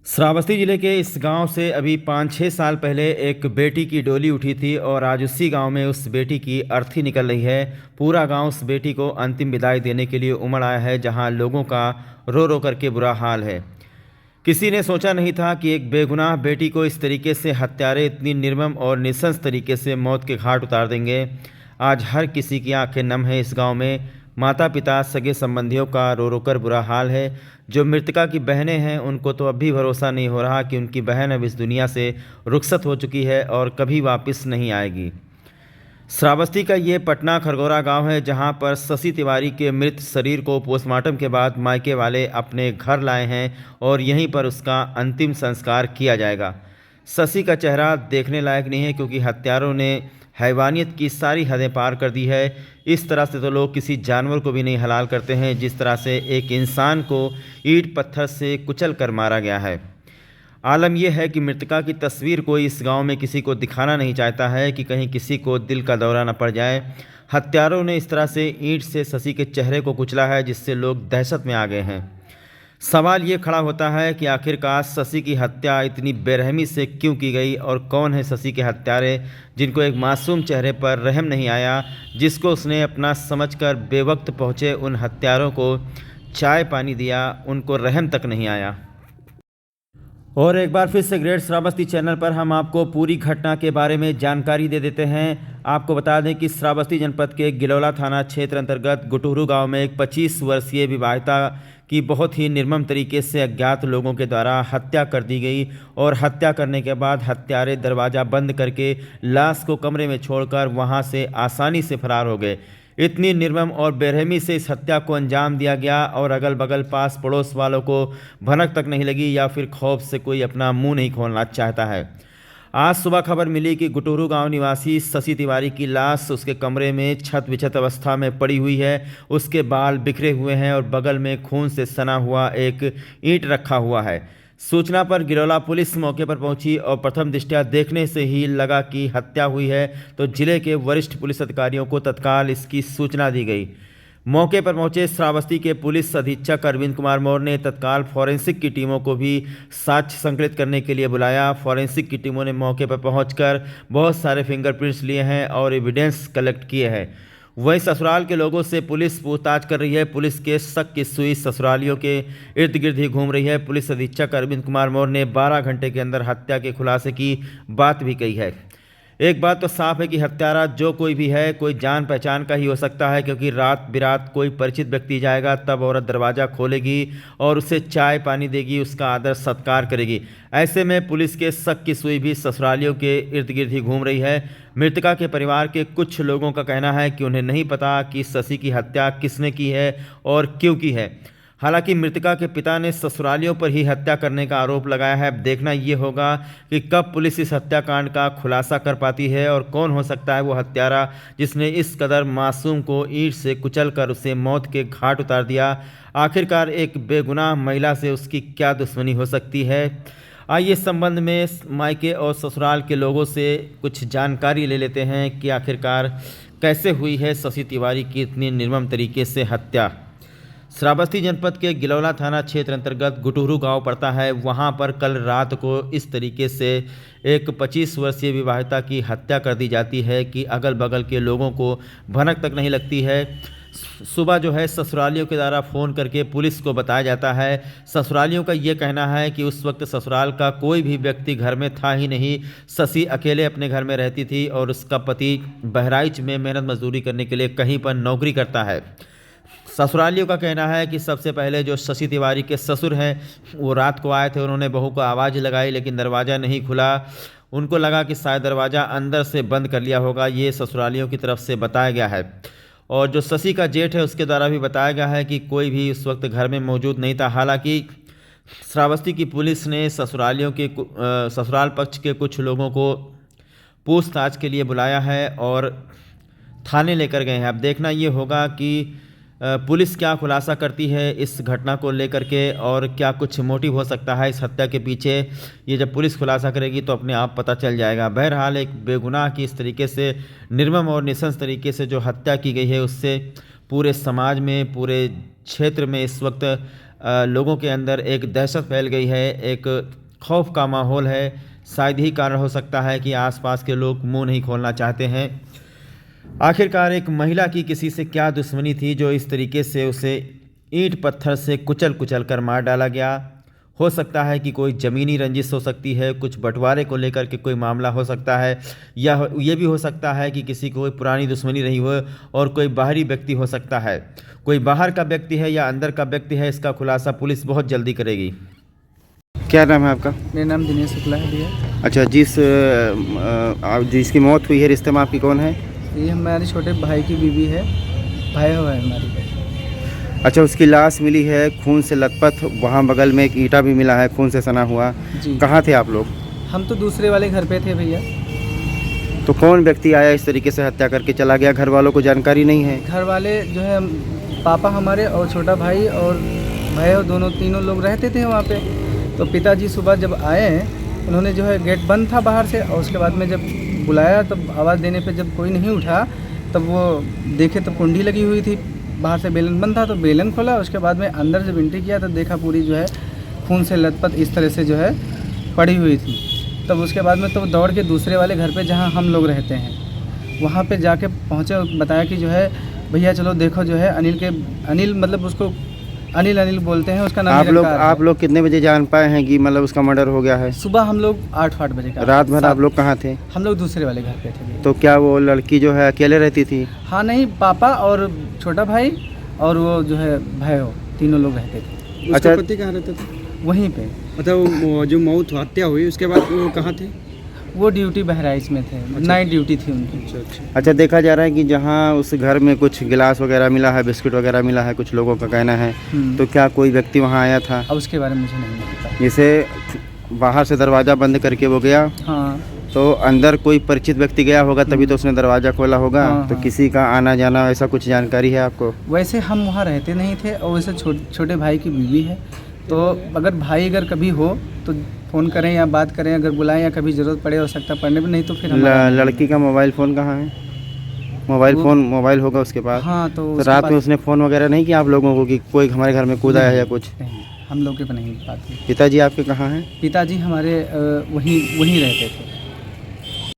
श्रावस्ती जिले के इस गांव से अभी 5-6 साल पहले एक बेटी की डोली उठी थी और आज उसी गांव में उस बेटी की अर्थी निकल रही है। पूरा गांव उस बेटी को अंतिम विदाई देने के लिए उमड़ आया है, जहां लोगों का रो रो करके बुरा हाल है। किसी ने सोचा नहीं था कि एक बेगुनाह बेटी को इस तरीके से हत्यारे इतनी निर्मम और नृशंस तरीके से मौत के घाट उतार देंगे। आज हर किसी की आंखें नम है। इस गांव में माता पिता सगे संबंधियों का रो रो कर बुरा हाल है। जो मृतका की बहनें हैं उनको तो अब भी भरोसा नहीं हो रहा कि उनकी बहन अब इस दुनिया से रुखसत हो चुकी है और कभी वापस नहीं आएगी। श्रावस्ती का ये पटना खरगोरा गांव है, जहां पर शशि तिवारी के मृत शरीर को पोस्टमार्टम के बाद मायके वाले अपने घर लाए हैं और यहीं पर उसका अंतिम संस्कार किया जाएगा। शशि का चेहरा देखने लायक नहीं है, क्योंकि हत्यारों ने हैवानियत की सारी हदें पार कर दी है। इस तरह से तो लोग किसी जानवर को भी नहीं हलाल करते हैं, जिस तरह से एक इंसान को ईंट पत्थर से कुचल कर मारा गया है। आलम यह है कि मृतका की तस्वीर कोई इस गांव में किसी को दिखाना नहीं चाहता है कि कहीं किसी को दिल का दौरा न पड़ जाए। हत्यारों ने इस तरह से ईंट से शशि के चेहरे को कुचला है, जिससे लोग दहशत में आ गए हैं। सवाल ये खड़ा होता है कि आखिरकार शशि की हत्या इतनी बेरहमी से क्यों की गई और कौन है शशि के हत्यारे, जिनको एक मासूम चेहरे पर रहम नहीं आया, जिसको उसने अपना समझकर बेवक्त पहुँचे उन हत्यारों को चाय पानी दिया, उनको रहम तक नहीं आया। और एक बार फिर से ग्रेट श्रावस्ती चैनल पर हम आपको पूरी घटना के बारे में जानकारी दे देते हैं। आपको बता दें कि श्रावस्ती जनपद के गिलौला थाना क्षेत्र अंतर्गत गुटुहरू गांव में एक 25 वर्षीय विवाहिता की बहुत ही निर्मम तरीके से अज्ञात लोगों के द्वारा हत्या कर दी गई और हत्या करने के बाद हत्यारे दरवाज़ा बंद करके लाश को कमरे में छोड़कर वहां से आसानी से फरार हो गए। इतनी निर्मम और बेरहमी से इस हत्या को अंजाम दिया गया और अगल बगल पास पड़ोस वालों को भनक तक नहीं लगी या फिर खौफ से कोई अपना मुंह नहीं खोलना चाहता है। आज सुबह खबर मिली कि गुटुहरू गांव निवासी शशि तिवारी की लाश उसके कमरे में छत विछत अवस्था में पड़ी हुई है। उसके बाल बिखरे हुए हैं और बगल में खून से सना हुआ एक ईंट रखा हुआ है। सूचना पर गिलौला पुलिस मौके पर पहुंची और प्रथम दृष्टया देखने से ही लगा कि हत्या हुई है, तो जिले के वरिष्ठ पुलिस अधिकारियों को तत्काल इसकी सूचना दी गई। मौके पर पहुंचे श्रावस्ती के पुलिस अधीक्षक अरविंद कुमार मौर्य ने तत्काल फॉरेंसिक की टीमों को भी साक्ष्य संकलित करने के लिए बुलाया। फॉरेंसिक की टीमों ने मौके पर पहुंचकर बहुत सारे फिंगरप्रिंट्स लिए हैं और एविडेंस कलेक्ट किए हैं। वहीं ससुराल के लोगों से पुलिस पूछताछ कर रही है। पुलिस के शक की सुई ससुरालियों के इर्द गिर्द ही घूम रही है। पुलिस अधीक्षक अरविंद कुमार मौर्य ने 12 घंटे के अंदर हत्या के खुलासे की बात भी कही है। एक बात तो साफ है कि हत्यारा जो कोई भी है, कोई जान पहचान का ही हो सकता है, क्योंकि रात बिरात कोई परिचित व्यक्ति जाएगा तब औरत दरवाज़ा खोलेगी और उसे चाय पानी देगी, उसका आदर सत्कार करेगी। ऐसे में पुलिस के शक की सुई भी ससुरालियों के इर्द गिर्द ही घूम रही है। मृतका के परिवार के कुछ लोगों का कहना है कि उन्हें नहीं पता कि शशि की हत्या किसने की है और क्यों की है। हालांकि मृतका के पिता ने ससुरालियों पर ही हत्या करने का आरोप लगाया है। अब देखना ये होगा कि कब पुलिस इस हत्याकांड का खुलासा कर पाती है और कौन हो सकता है वो हत्यारा जिसने इस कदर मासूम को ईंट से कुचलकर उसे मौत के घाट उतार दिया। आखिरकार एक बेगुनाह महिला से उसकी क्या दुश्मनी हो सकती है। आइए इस संबंध में मायके और ससुराल के लोगों से कुछ जानकारी ले लेते हैं कि आखिरकार कैसे हुई है शशि तिवारी की इतनी निर्मम तरीके से हत्या। श्रावस्ती जनपद के गिलौला थाना क्षेत्र अंतर्गत गुटुहरू गांव पड़ता है। वहां पर कल रात को इस तरीके से एक 25 वर्षीय विवाहिता की हत्या कर दी जाती है कि अगल बगल के लोगों को भनक तक नहीं लगती है। सुबह जो है ससुरालियों के द्वारा फ़ोन करके पुलिस को बताया जाता है। ससुरालियों का ये कहना है कि उस वक्त ससुराल का कोई भी व्यक्ति घर में था ही नहीं। शशि अकेले अपने घर में रहती थी और उसका पति बहराइच में मेहनत मजदूरी करने के लिए कहीं पर नौकरी करता है। ससुरालियों का कहना है कि सबसे पहले जो शशि तिवारी के ससुर हैं वो रात को आए थे। उन्होंने बहू को आवाज़ लगाई लेकिन दरवाज़ा नहीं खुला। उनको लगा कि शायद दरवाज़ा अंदर से बंद कर लिया होगा। ये ससुरालियों की तरफ से बताया गया है। और जो शशि का जेठ है उसके द्वारा भी बताया गया है कि कोई भी उस वक्त घर में मौजूद नहीं था। हालांकि श्रावस्ती की पुलिस ने ससुराल पक्ष के कुछ लोगों को पूछताछ के लिए बुलाया है और थाने लेकर गए हैं। अब देखना ये होगा कि पुलिस क्या खुलासा करती है इस घटना को लेकर के और क्या कुछ मोटिव हो सकता है इस हत्या के पीछे। ये जब पुलिस खुलासा करेगी तो अपने आप पता चल जाएगा। बहरहाल एक बेगुनाह की इस तरीके से निर्मम और नृशंस तरीके से जो हत्या की गई है उससे पूरे समाज में, पूरे क्षेत्र में इस वक्त लोगों के अंदर एक दहशत फैल गई है, एक खौफ का माहौल है। शायद यही कारण हो सकता है कि आसपास के लोग मुंह नहीं खोलना चाहते हैं। आखिरकार एक महिला की किसी से क्या दुश्मनी थी जो इस तरीके से उसे ईंट पत्थर से कुचल कुचल कर मार डाला गया। हो सकता है कि कोई ज़मीनी रंजिश हो सकती है, कुछ बंटवारे को लेकर के कोई मामला हो सकता है, या ये भी हो सकता है कि किसी को कोई पुरानी दुश्मनी रही हो और कोई बाहरी व्यक्ति हो सकता है। कोई बाहर का व्यक्ति है या अंदर का व्यक्ति है, इसका खुलासा पुलिस बहुत जल्दी करेगी। क्या नाम है आपका? मेरा नाम दिनेश शुक्ला है भैया। अच्छा, जिसकी मौत हुई है, रिश्ते में आपकी कौन है? ये हमारे छोटे भाई की बीवी है, भाई है हमारी। अच्छा, उसकी लाश मिली है खून से लथपथ, वहाँ बगल में एक ईंटा भी मिला है खून से सना हुआ। जी। कहाँ थे आप लोग? हम तो दूसरे वाले घर पे थे भैया। तो कौन व्यक्ति आया इस तरीके से हत्या करके चला गया? घर वालों को जानकारी नहीं है? घर वाले जो है पापा हमारे और छोटा भाई और भाई और तीनों लोग रहते थे वहाँ पे। तो पिताजी सुबह जब आए, उन्होंने जो है गेट बंद था बाहर से, और उसके बाद में जब बुलाया तब आवाज़ देने पे जब कोई नहीं उठा, तब वो देखे तो कुंडी लगी हुई थी, बाहर से बेलन बंद था तो बेलन खोला। उसके बाद में अंदर जब एंट्री किया तो देखा पूरी जो है खून से लथपथ इस तरह से जो है पड़ी हुई थी। तब उसके बाद में तो दौड़ के दूसरे वाले घर पे जहाँ हम लोग रहते हैं वहाँ पे जाके पहुँचे और बताया कि जो है भैया चलो देखो जो है अनिल मतलब उसको अनिल बोलते हैं, उसका नाम। आप लोग कितने बजे जान पाए हैं कि मतलब उसका मर्डर हो गया है? सुबह हम लोग 8 बजे का। रात भर आप लोग कहाँ थे? हम लोग दूसरे वाले घर पे थे। तो क्या वो लड़की जो है अकेले रहती थी? हाँ नहीं, पापा और छोटा भाई और वो जो है भाई हो, तीनों लोग रहते थे। अच्छा, पति कहाँ रहते थे? वहीं पे। अच्छा, वो जो मौत हत्या हुई उसके बाद वो कहाँ थे? वो ड्यूटी बहराइच में थे। अच्छा। नाइट ड्यूटी थी उनकी। अच्छा, देखा जा रहा है कि जहाँ उस घर में कुछ गिलास वगैरह मिला है, बिस्किट वगैरह मिला है, कुछ लोगों का कहना है, तो क्या कोई व्यक्ति वहाँ आया था? अब उसके बारे में मुझे नहीं पता। जैसे बाहर से दरवाज़ा बंद करके वो गया, हाँ, तो अंदर कोई परिचित व्यक्ति गया होगा तभी तो उसने दरवाज़ा खोला होगा। हाँ, तो हाँ। किसी का आना जाना ऐसा कुछ जानकारी है आपको? वैसे हम वहाँ रहते नहीं थे, और वैसे छोटे भाई की बीवी है, तो अगर कभी हो तो फ़ोन करें या बात करें, अगर बुलाएं या कभी ज़रूरत पड़े, हो सकता पड़ने में, नहीं तो फिर लड़की का मोबाइल फ़ोन कहाँ है? मोबाइल होगा उसके पास। हाँ, तो रात में उसने फ़ोन वगैरह नहीं किया आप लोगों को कि कोई हमारे घर में कूदा है या कुछ? नहीं, हम लोग के पर नहीं बात हुई। पिताजी आपके कहाँ हैं? पिताजी हमारे वहीं रहते थे।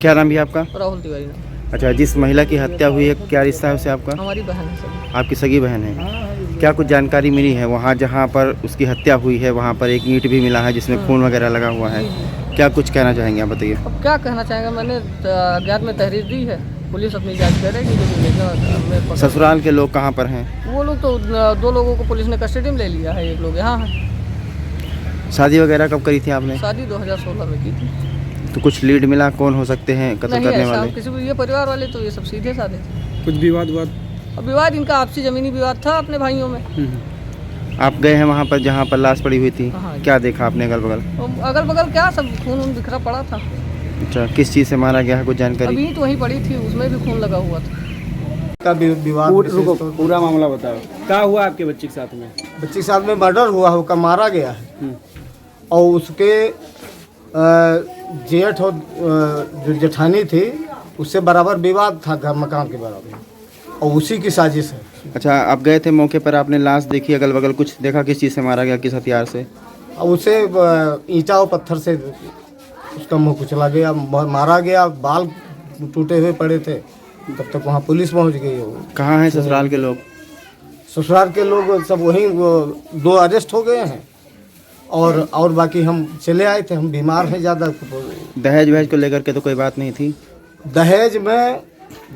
क्या नाम है आपका? राहुल तिवारी। अच्छा, जिस महिला की हत्या हुई है क्या रिश्ता है उससे आपका? हमारी बहन है सर। आपकी सगी बहन है। क्या कुछ जानकारी मिली है? वहाँ जहाँ पर उसकी हत्या हुई है वहाँ पर एक ईंट भी मिला है जिसमें खून वगैरह लगा हुआ है। क्या कुछ कहना चाहेंगे आप, बताइए। अब क्या कहना चाहेंगे, मैंने अज्ञात में तहरीर दी है, पुलिस अपनी जांच करेगी। जो मिलेगा। ससुराल के लोग कहाँ पर हैं? वो लोग तो 2 लोगों को पुलिस ने कस्टडी में ले लिया है, एक लोग यहाँ है। शादी वगैरह कब करी थी आपने? शादी 2016 में की थी। तो कुछ लीड मिला कौन हो सकते हैं कत्ल नहीं, करने ऐसा वाले? किसी को, ये परिवार वाले तो ये सब सीधे साधे थे। कुछ विवाद हुआ? अब विवाद इनका आपसी ज़मीनी विवाद था अपने भाइयों में। आप गए हैं वहाँ पर जहाँ पर लाश पड़ी हुई थी? हाँ। क्या देखा आपने अगल बगल? अगल बगल क्या सब खून बिखरा पड़ा था। अच्छा, किस चीज़ से मारा गया है, कुछ जानकारी? अभी तो वहीं पड़ी थी, उसमें भी खून लगा हुआ था। पूरा मामला बताओ, क्या हुआ आपके बच्चे के साथ में? बच्चे के साथ में मर्डर हुआ, होकर मारा गया है। और उसके जेठ और जो जेठानी थी उससे बराबर विवाद था, घर मकान के बराबर, और उसी की साजिश है। अच्छा, आप गए थे मौके पर, आपने लाश देखी, अगल बगल कुछ देखा, किस चीज़ से मारा गया, किस हथियार से? और उसे ईंटा और पत्थर से उसका मुंह कुचला गया, मारा गया, बाल टूटे हुए पड़े थे। तब तक वहाँ पुलिस पहुँच गई। कहाँ हैं ससुराल के लोग? ससुराल के लोग सब वहीं 2 अरेस्ट हो गए हैं, और बाकी हम चले आए थे, हम बीमार हैं ज़्यादा। दहेज वहेज को लेकर के तो कोई बात नहीं थी? दहेज में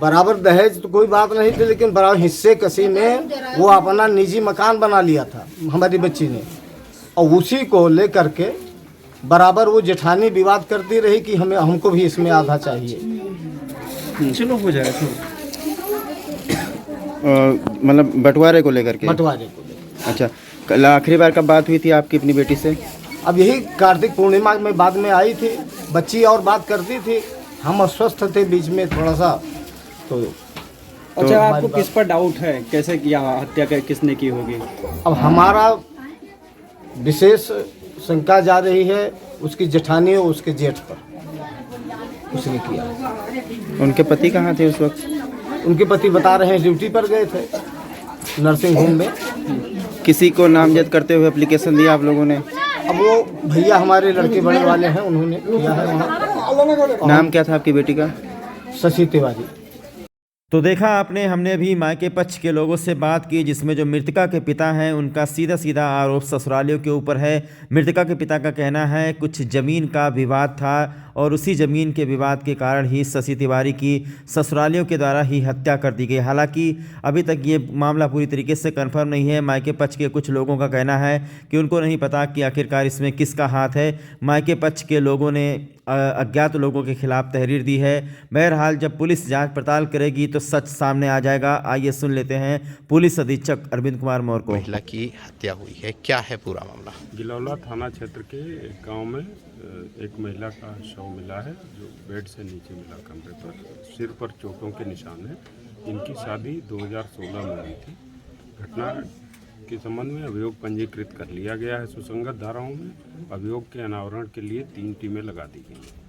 बराबर दहेज तो कोई बात नहीं थी, लेकिन बराबर हिस्से कसी में वो अपना निजी मकान बना लिया था हमारी बच्ची ने, और उसी को लेकर के बराबर वो जेठानी विवाद करती रही कि हमको भी इसमें आधा चाहिए। चलो हो जाएगा। मतलब बंटवारे को लेकर के? बंटवारे को लेकर। अच्छा, कल आखिरी बार कब बात हुई थी आपकी अपनी बेटी से? अब यही कार्तिक पूर्णिमा में बाद में आई थी, बच्ची और बात करती थी, हम अस्वस्थ थे बीच में थोड़ा सा। तो अच्छा, आपको किस पर डाउट है, कैसे किया, हत्या किसने की होगी? अब हमारा विशेष शंका जा रही है उसकी जेठानी और उसके जेठ पर, उसने किया। उनके पति कहाँ थे उस वक्त? उनके पति बता रहे हैं ड्यूटी पर गए थे नर्सिंग होम में। किसी को नामजद करते हुए एप्लीकेशन दिया आप लोगों ने? अब वो भैया हमारे लड़के बड़े वाले हैं, उन्होंने किया है वहाँ। नाम क्या था आपकी बेटी का? शशि तिवारी। तो देखा आपने, हमने अभी मायके पक्ष के लोगों से बात की, जिसमें जो मृतका के पिता हैं उनका सीधा सीधा आरोप ससुरालियों के ऊपर है। मृतका के पिता का कहना है कुछ ज़मीन का विवाद था और उसी ज़मीन के विवाद के कारण ही शशि तिवारी की ससुरालियों के द्वारा ही हत्या कर दी गई। हालांकि अभी तक ये मामला पूरी तरीके से कंफर्म नहीं है। मायके पक्ष के कुछ लोगों का कहना है कि उनको नहीं पता कि आखिरकार इसमें किसका हाथ है। मायके पक्ष के लोगों ने अज्ञात लोगों के खिलाफ तहरीर दी है। बहरहाल जब पुलिस जांच पड़ताल करेगी तो सच सामने आ जाएगा। आइए सुन लेते हैं पुलिस अधीक्षक अरविंद कुमार मौर्य को। महिला की हत्या हुई है, क्या है पूरा मामला? गिलौला थाना क्षेत्र के एक गांव में एक महिला का शव मिला है, जो बेड से नीचे मिला कमरे पर। सिर पर चोटों के निशान हैं। इनकी शादी 2016 में हुई थी। घटना के संबंध में अभियोग पंजीकृत कर लिया गया है सुसंगत धाराओं में। अभियोग के अनावरण के लिए 3 टीमें लगा दी गई हैं।